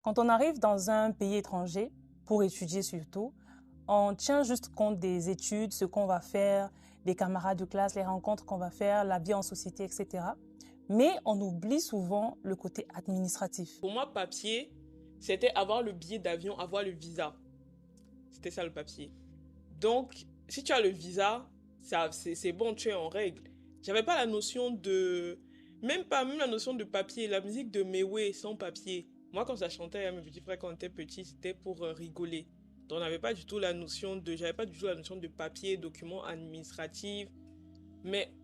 Quand on arrive dans un pays étranger, pour étudier surtout, on tient juste compte des études, ce qu'on va faire, des camarades de classe, les rencontres qu'on va faire, la vie en société, etc. Mais on oublie souvent le côté administratif. Pour moi, papier, c'était avoir le billet d'avion, avoir le visa. C'était ça le papier. Donc, si tu as le visa, c'est bon, tu es en règle. J'avais pas la notion de... Même la notion de papier. La musique de Mewé sans papier. Moi, quand ça chantait à mes petits frères quand on était petits, c'était pour rigoler. Donc, on n'avait pas du tout la notion de... J'avais pas du tout la notion de papier, documents administratifs. Mais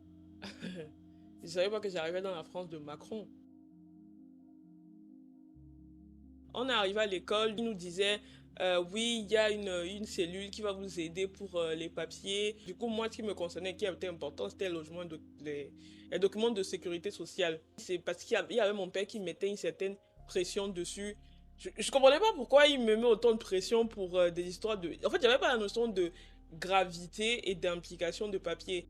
je savais pas que j'arrivais dans la France de Macron. On est arrivé à l'école, il nous disait oui, il y a une cellule qui va vous aider pour les papiers. Du coup, moi, ce qui me concernait, qui était important, c'était les documents de sécurité sociale. C'est parce qu'il y avait mon père qui mettait une certaine pression dessus. Je ne comprenais pas pourquoi il me met autant de pression pour des histoires de... En fait, j'avais pas la notion de gravité et d'implication de papier.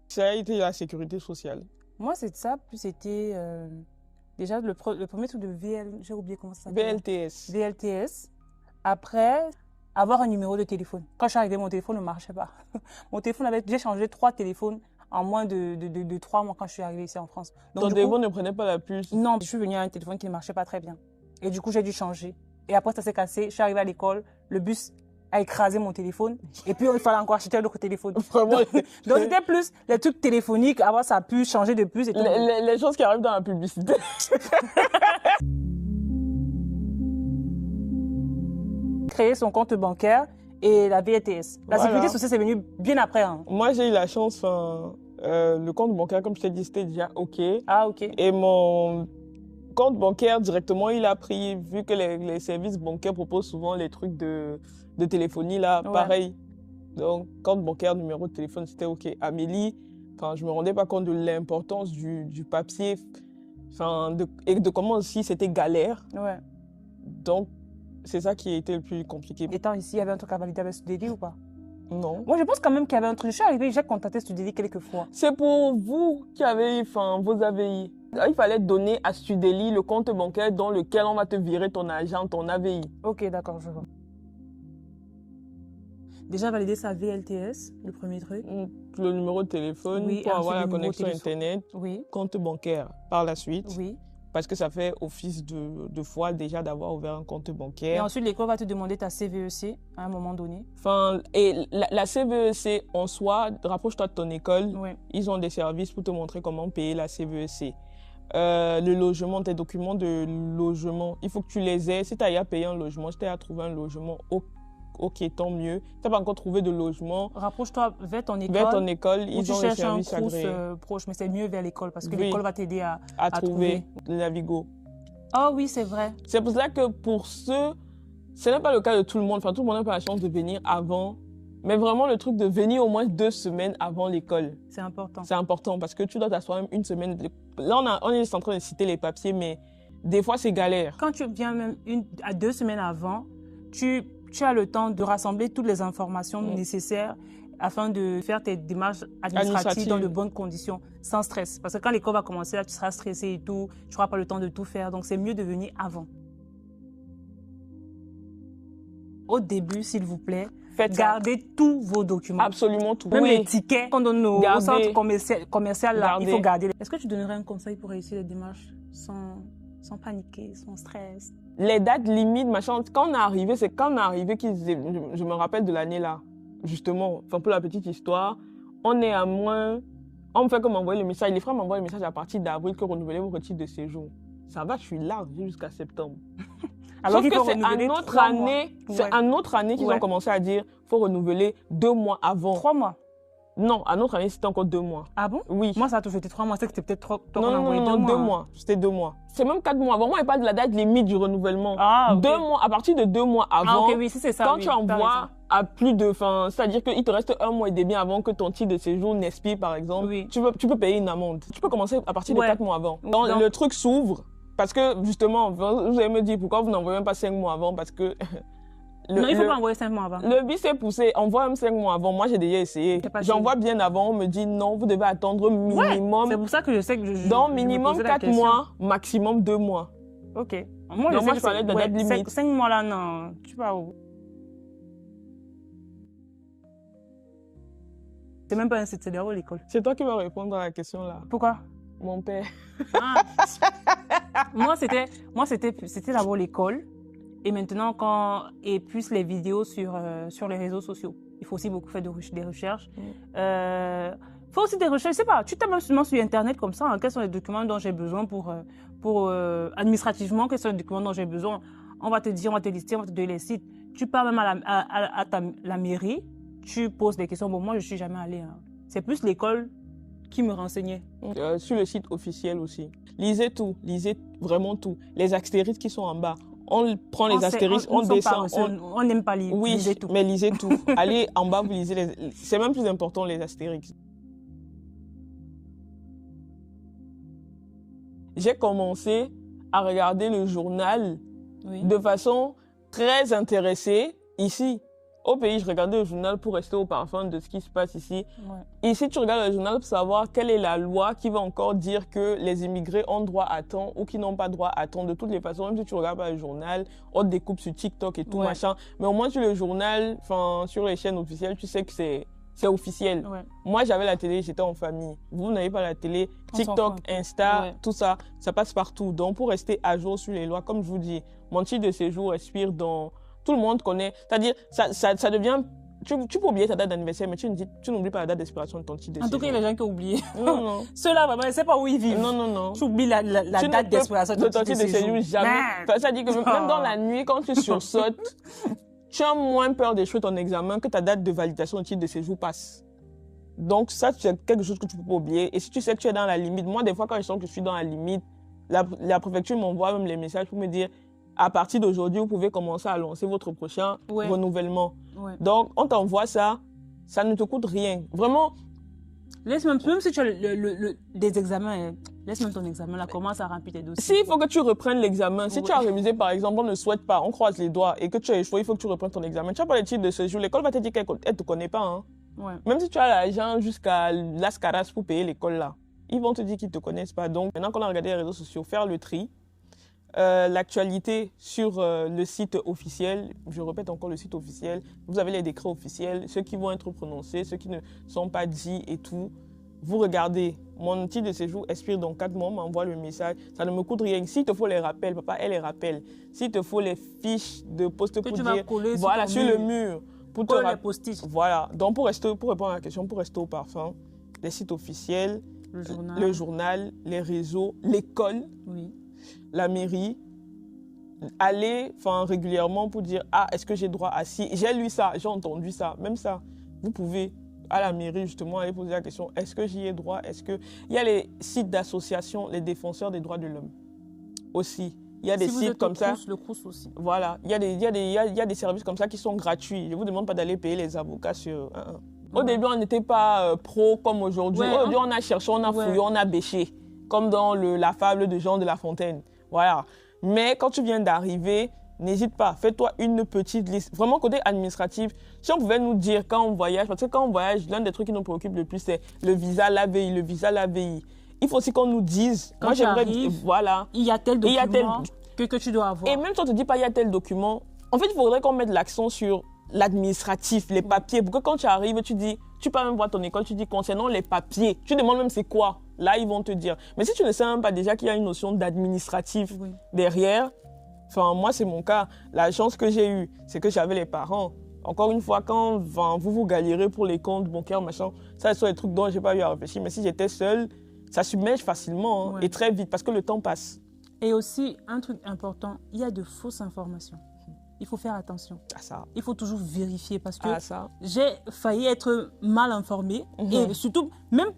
Ça a été la sécurité sociale. Moi, c'est ça, puis c'était... Déjà, le premier truc de j'ai oublié comment ça s'appelle. VLTS. VLTS. Après, avoir un numéro de téléphone. Quand je suis arrivée, mon téléphone ne marchait pas. Mon téléphone j'ai changé 3 téléphones en moins de 3 mois quand je suis arrivée ici en France. Donc, ton téléphone ne prenait pas la puce? Non, je suis venue à un téléphone qui ne marchait pas très bien. Et du coup, j'ai dû changer. Et après, ça s'est cassé. Je suis arrivée à l'école. Le bus a écrasé mon téléphone. Et puis, il fallait encore acheter un autre téléphone. Vraiment. Donc, c'était plus les trucs téléphoniques, avoir sa puce, changer de puce et tout. Les choses qui arrivent dans la publicité. Créer son compte bancaire et la VLTS. La sécurité sociale, c'est venu bien après. Hein. Moi, j'ai eu la chance, le compte bancaire, comme je t'ai dit, c'était déjà OK. Ah, OK. Et mon compte bancaire, directement, il a pris, vu que les services bancaires proposent souvent les trucs de téléphonie, là, Ouais. pareil. Donc, compte bancaire, numéro de téléphone, c'était OK. Amélie, je me rendais pas compte de l'importance du papier, et de comment aussi c'était galère. Ouais. Donc, c'est ça qui a été le plus compliqué. Étant ici, il y avait un truc à valider avec Studeli ou pas? Non. Moi, je pense quand même qu'il y avait un truc. Je suis arrivée, j'ai contacté Studeli quelques fois. C'est pour vous qui avez vos AVI. Il fallait donner à Studeli le compte bancaire dans lequel on va te virer ton argent, ton AVI. Ok, d'accord, je vois. Déjà valider sa VLTS, le premier truc. Le numéro de téléphone, oui, pour avoir la connexion Internet. Oui. Compte bancaire par la suite. Oui. Parce que ça fait office de foi déjà d'avoir ouvert un compte bancaire. Et ensuite, l'école va te demander ta CVEC à un moment donné. Et la CVEC en soi, rapproche-toi de ton école. Oui. Ils ont des services pour te montrer comment payer la CVEC. Le logement, tes documents de logement, il faut que tu les aies. Si tu as à payer un logement, si tu as à trouver un logement, ok, tant mieux. Si tu n'as pas encore trouvé de logement, rapproche-toi vers ton école. Vers ton école, ils ont des services agréés. Tu cherches un cours proche, mais c'est mieux vers l'école parce que oui, l'école va t'aider à trouver Navigo. Oh oui, c'est vrai. C'est pour ça que pour ceux, ce n'est pas le cas de tout le monde. Tout le monde n'a pas la chance de venir avant. Mais vraiment, le truc de venir au moins 2 semaines avant l'école. C'est important. C'est important parce que tu dois t'asseoir même 1 semaine. Là, on est juste en train de citer les papiers, mais des fois, c'est galère. Quand tu viens même 1 à 2 semaines avant, tu as le temps de rassembler toutes les informations nécessaires afin de faire tes démarches administratives dans de bonnes conditions, sans stress. Parce que quand l'école va commencer, là, tu seras stressé et tout, tu n'auras pas le temps de tout faire. Donc, c'est mieux de venir avant. Au début, s'il vous plaît, gardez tous vos documents. Absolument tout. Même les tickets qu'on donne au centre commercial, là, il faut garder. Est-ce que tu donnerais un conseil pour réussir les démarches sans paniquer, sans stress? Les dates limites, machin, quand on est arrivé, je me rappelle de l'année là, justement, pour la petite histoire, on est à moins, on me fait comme envoyer le message, les frères m'envoient le message à partir d'avril que renouvelez vos titres de séjour. Ça va, je suis large jusqu'à septembre. Alors que c'est un autre année qu'ils ont commencé à dire, faut renouveler 2 mois avant. 3 mois? Non, à notre année, c'était encore 2 mois. Ah bon? Oui. Moi, ça a toujours été 3 mois. C'est que c'était peut-être trop. Non, 2 mois. C'était 2 mois. C'est même 4 mois. Vraiment, il n'y a pas de la date limite du renouvellement. Ah, ok. 2 mois, à partir de 2 mois avant. Ah, ok, oui, c'est ça. Quand tu envoies à plus de. C'est-à-dire qu'il te reste 1 moa et demi avant que ton titre de séjour n'expire, par exemple. Oui. Tu peux payer une amende. Tu peux commencer à partir de 4 mois avant. Donc, le truc s'ouvre. Parce que, justement, vous allez me dire pourquoi vous n'envoyez même pas 5 mois avant. Parce que Non, il ne faut pas envoyer 5 mois avant. Le bus est poussé, envoie même 5 mois avant. Moi, j'ai déjà essayé. J'envoie bien avant, on me dit non, vous devez attendre minimum. Ouais, c'est pour ça que je sais que donc, minimum 4 mois, maximum 2 mois. Ok. Moi, je parlais de date limite. 5 mois là, non. Tu vas où? C'est même pas un site, c'est d'abord l'école. C'est toi qui vas répondre à la question là. Pourquoi? Mon père. Moi, c'était d'abord l'école. Et maintenant, et plus les vidéos sur les réseaux sociaux. Il faut aussi beaucoup faire des recherches. Faut aussi des recherches. Je sais pas, tu tapes même sur Internet comme ça, hein, quels sont les documents dont j'ai besoin pour administrativement, quels sont les documents dont j'ai besoin. On va te dire, on va te lister, on va te donner les sites. Tu pars même à la mairie, tu poses des questions. Bon, moi, je suis jamais allée. Hein. C'est plus l'école qui me renseignait. Sur le site officiel aussi. Lisez tout, lisez vraiment tout. Les astérisques qui sont en bas. On prend les astérisques, on descend. On n'aime pas lire. Oui, lisez tout. Mais lisez tout. Allez en bas, vous lisez c'est même plus important, les astérisques. J'ai commencé à regarder le journal de façon très intéressée ici. Au pays, je regardais le journal pour rester au parfum de ce qui se passe ici. Ouais. Ici, tu regardes le journal pour savoir quelle est la loi qui va encore dire que les immigrés ont droit à temps ou qui n'ont pas droit à temps. De toutes les façons, même si tu regardes pas le journal, on te découpe sur TikTok et tout machin. Mais au moins sur le journal, sur les chaînes officielles, tu sais que c'est officiel. Ouais. Moi, j'avais la télé, j'étais en famille. Vous n'avez pas la télé, TikTok, Insta, tout ça, ça passe partout. Donc, pour rester à jour sur les lois, comme je vous dis, mon titre de séjour expire dans... Tout le monde connaît. C'est-à-dire, ça devient... Tu peux oublier ta date d'anniversaire, mais tu n'oublies pas la date d'expiration de ton titre de séjour. En tout cas, il y a les gens qui ont oublié. Non. Ceux-là, vraiment, je ne sais pas où ils vivent. Non. Tu oublies la date d'expiration de ton titre de séjour. Jamais. Ça dit que même dans la nuit, quand tu sursautes, tu as moins peur d'échouer ton examen que ta date de validation de titre de séjour passe. Donc ça, c'est quelque chose que tu ne peux pas oublier. Et si tu sais que tu es dans la limite, moi, des fois, quand je sens que je suis dans la limite, la préfecture m'envoie même les messages pour me dire à partir d'aujourd'hui, vous pouvez commencer à lancer votre prochain renouvellement. Ouais. Donc, on t'envoie ça, ça ne te coûte rien. Vraiment. Laisse même si tu as des examens, laisse même ton examen là, commence à remplir tes dossiers. S'il faut que tu reprennes l'examen, si tu as révisé par exemple, on ne souhaite pas, on croise les doigts et que tu as échoué, il faut que tu reprennes ton examen. Tu n'as pas le titre de séjour, l'école va te dire qu'elle ne te connaît pas. Hein. Ouais. Même si tu as l'argent jusqu'à Las Caras pour payer l'école là, ils vont te dire qu'ils ne te connaissent pas. Donc, maintenant qu'on a regardé les réseaux sociaux, faire le tri. L'actualité sur le site officiel, je répète encore le site officiel, vous avez les décrets officiels, ceux qui vont être prononcés, ceux qui ne sont pas dits et tout. Vous regardez, mon titre de séjour expire dans 4 mois, on m'envoie le message, ça ne me coûte rien. S'il te faut les rappels, papa, elle les rappelle. S'il te faut les fiches de poste pour dire, voilà, sur le mur, pour te rappeler. Voilà, donc pour répondre à la question, pour rester au parfum, les sites officiels, le journal, les réseaux, l'école. Oui. La mairie, aller régulièrement pour dire « Ah, est-ce que j'ai droit à ci ?» J'ai lu ça, j'ai entendu ça. Même ça, vous pouvez à la mairie justement aller poser la question « Est-ce que j'y ai droit ?» Il y a les sites d'associations, les défenseurs des droits de l'homme aussi. Il y a des sites comme ça. Le CROUS aussi. Voilà, il y a des services comme ça qui sont gratuits. Je ne vous demande pas d'aller payer les avocats sur... Au début, on n'était pas pro comme aujourd'hui. Aujourd'hui, on a cherché, on a fouillé, on a bêché. Comme dans la fable de Jean de La Fontaine. Voilà. Mais quand tu viens d'arriver, n'hésite pas. Fais-toi une petite liste. Vraiment, côté administratif, si on pouvait nous dire quand on voyage, parce que quand on voyage, l'un des trucs qui nous préoccupe le plus, c'est le visa, l'AVI, le visa, l'AVI. Il faut aussi qu'on nous dise. Quand moi, j'aimerais. Voilà. Il y a tel document que tu dois avoir. Et même si on ne te dit pas il y a tel document, en fait, il faudrait qu'on mette l'accent sur l'administratif, les papiers. Pour que quand tu arrives, tu peux même voir ton école, tu dis concernant les papiers. Tu demandes même c'est quoi. Là, ils vont te dire. Mais si tu ne sais même pas déjà qu'il y a une notion d'administratif derrière, moi, c'est mon cas. La chance que j'ai eue, c'est que j'avais les parents. Encore une fois, quand vous galérez pour les comptes bancaires, machin, ça, ce sont des trucs dont je n'ai pas eu à réfléchir. Mais si j'étais seule, ça submerge facilement et très vite parce que le temps passe. Et aussi, un truc important, il y a de fausses informations. Il faut faire attention. À ça. Il faut toujours vérifier parce que j'ai failli être mal informée et surtout, même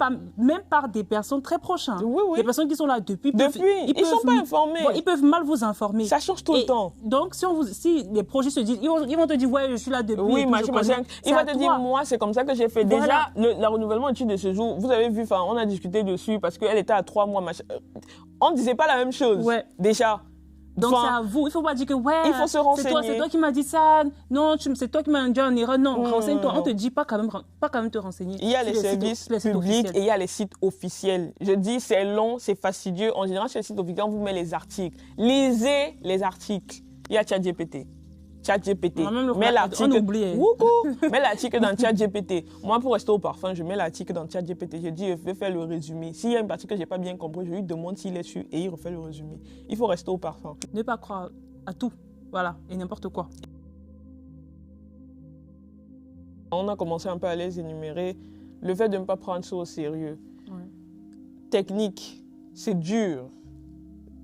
par des personnes très proches. Hein. Oui. Des personnes qui sont là depuis. Ils ne sont pas informés. Ils peuvent mal vous informer. Ça change tout le temps. Donc, si les projets se disent, ils vont te dire, ouais, je suis là depuis. Oui, il va te dire, moi, c'est comme ça que j'ai fait. Voilà. Déjà, le renouvellement de ce jour, vous avez vu, on a discuté dessus parce qu'elle était à 3 mois. On ne disait pas la même chose. Ouais. Déjà. Donc, c'est à vous. Il ne faut pas dire que, ouais, il faut se renseigner. C'est toi qui m'as dit ça. Non, c'est toi qui m'as induit en erreur. Non, renseigne-toi. On ne te dit pas quand même te renseigner. Il y a les services publics et il y a les sites officiels. Je dis, c'est long, c'est fastidieux. En général, sur les sites officiels, on vous met les articles. Lisez les articles. Il y a ChatGPT. Mets l'article dans ChatGPT. Moi, pour rester au parfum, je mets l'article dans ChatGPT. Je dis, je vais faire le résumé. S'il y a une partie que je n'ai pas bien compris, je lui demande s'il est sûr et il refait le résumé. Il faut rester au parfum. Ne pas croire à tout, voilà, et n'importe quoi. On a commencé un peu à les énumérer. Le fait de ne pas prendre ça au sérieux. Ouais. Technique, c'est dur.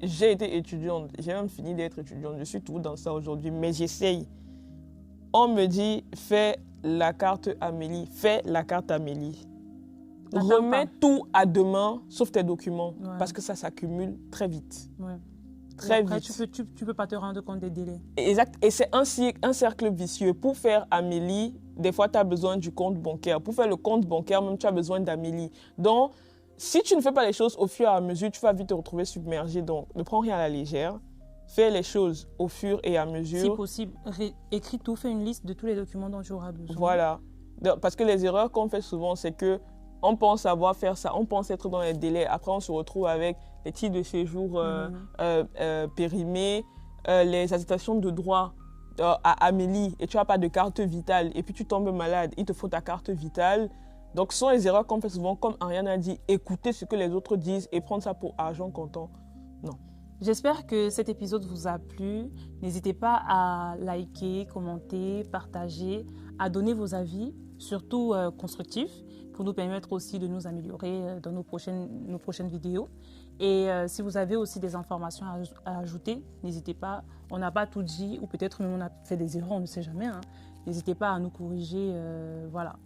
J'ai été étudiante, j'ai même fini d'être étudiante, je suis toujours dans ça aujourd'hui, mais j'essaye. On me dit, fais la carte Amélie, Remets tout à demain, sauf tes documents, parce que ça s'accumule très vite. Ouais. Très après, vite. Tu peux pas te rendre compte des délais. Exact, et c'est un cercle vicieux. Pour faire Amélie, des fois, tu as besoin du compte bancaire. Pour faire le compte bancaire, même, tu as besoin d'Amélie. Donc, si tu ne fais pas les choses au fur et à mesure, tu vas vite te retrouver submergé. Donc, ne prends rien à la légère. Fais les choses au fur et à mesure. Si possible, écris tout, fais une liste de tous les documents dont tu auras besoin. Voilà. Parce que les erreurs qu'on fait souvent, c'est qu'on pense savoir faire ça, on pense être dans les délais. Après, on se retrouve avec les titres de séjour périmés, les attestations de droit à Amélie, et tu n'as pas de carte vitale, et puis tu tombes malade, il te faut ta carte vitale. Donc, ce sont les erreurs qu'on fait souvent, comme Ariane a dit, écouter ce que les autres disent et prendre ça pour argent comptant. Non. J'espère que cet épisode vous a plu. N'hésitez pas à liker, commenter, partager, à donner vos avis, surtout constructifs, pour nous permettre aussi de nous améliorer dans nos prochaines vidéos. Et si vous avez aussi des informations à ajouter, n'hésitez pas. On n'a pas tout dit, ou peut-être même on a fait des erreurs, on ne sait jamais. Hein. N'hésitez pas à nous corriger, voilà.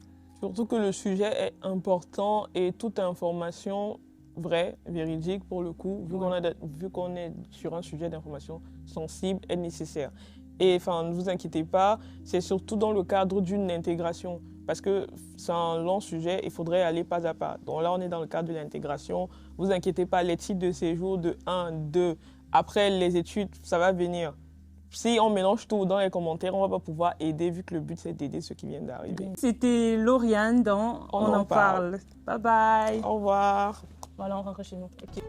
Surtout que le sujet est important et toute information vraie, véridique pour le coup, vu qu'on est sur un sujet d'information sensible, est nécessaire. Et enfin, ne vous inquiétez pas, c'est surtout dans le cadre d'une intégration. Parce que c'est un long sujet, il faudrait aller pas à pas. Donc là, on est dans le cadre de l'intégration. Ne vous inquiétez pas, les titres de séjour de 1, 2, après les études, ça va venir. Si on mélange tout dans les commentaires, on ne va pas pouvoir aider vu que le but c'est d'aider ceux qui viennent d'arriver. C'était Lauriane dans On en parle. Bye bye. Au revoir. Voilà, on rentre chez nous. Okay.